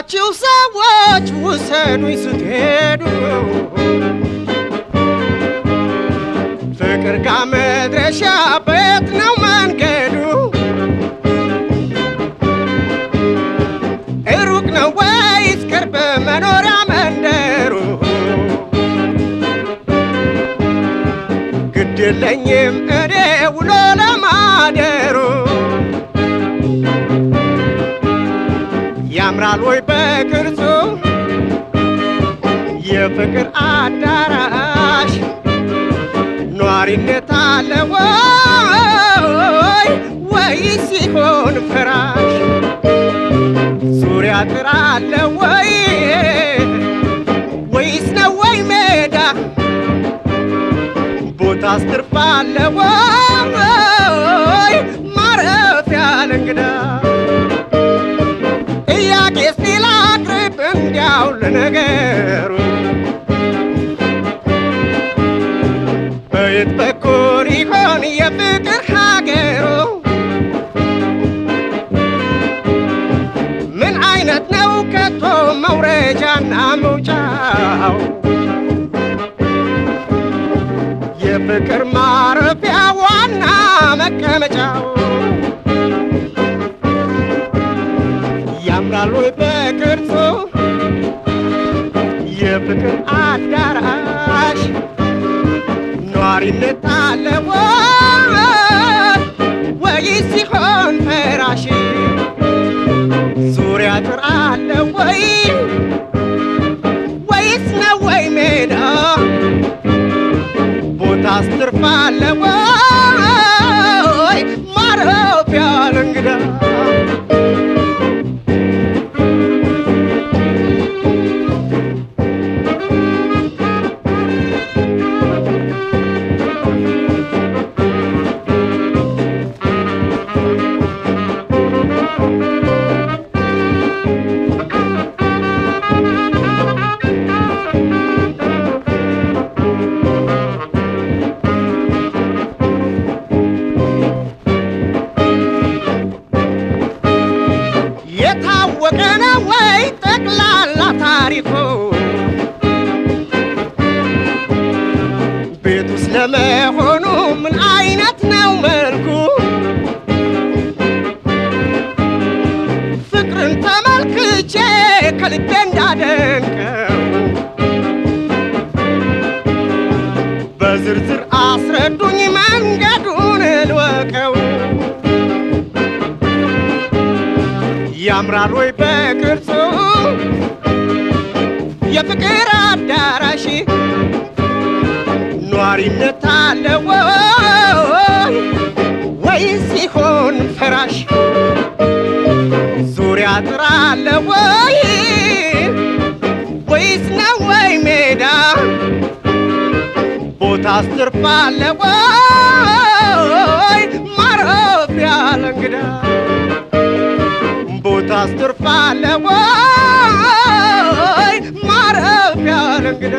ያላችሁ ሰዎች ውሰዱኝ ስትሄዱ ፍቅር ጋር መድረሻ ቤት ነው መንገዱ ሩቅ ነው ወይስ ቅርብ መኖሪያ መንደሩ ግድ የለኝም እኔ ውሎ ለማደሩ ያምራል ወይ በቅርጹ የፍቅር አዳራሽ ኗሪነት አለ ወይስ ሲሆን ፍራሽ ዙሪያ ጥራ አለ ወይስ ነው ወይ ሜዳ ቦታስ ትርፍ አለ ወይ ማረፊያ ለእንግዳ ጥያቄስ ላቅርብ እንዲያው ለነገሩ በየት በኩል ይሆን የፍቅር ሀገሩ ምን አይነት ነው ከቶ መውረጃና መውጫው የፍቅር ማረፊያ ዋና መቀመጫው ያምራል ወይ በቅርጹ የፍቅር አዳራሽ ኗሪነት አለ ወይስ ሲሆን ፈራሽ ዙሪያ ጥር አለ ወይስ ነው ወይ ሜዳ ቦታስ ትርፍ አለ ወይ ማረፊያ ለእንግዳ የታወቀ ነው ወይ ጠቅላላ ታሪኩ ቤቱስ ለመሆኑ ምን አይነት ነው መልኩ ፍቅርን ተመልክቼ ከልቤ እንዳደንቀው በዝርዝር አስረዱኝ መንገዱን ልወቀው ያምራል ወይ በቅርጹ የፍቅር አዳራሽ ኗሪነት አለ ወይስ ሲሆን ፍራሽ ዙሪያ ጥር አለ ወይስ ነው ወይ ሜዳ ቦታስ ትርፍ አለ ወይ ማረፊያ ለእንግዳ ቦታስ ትርፍ አለ ወይ ማረፊያ ለእንግዳ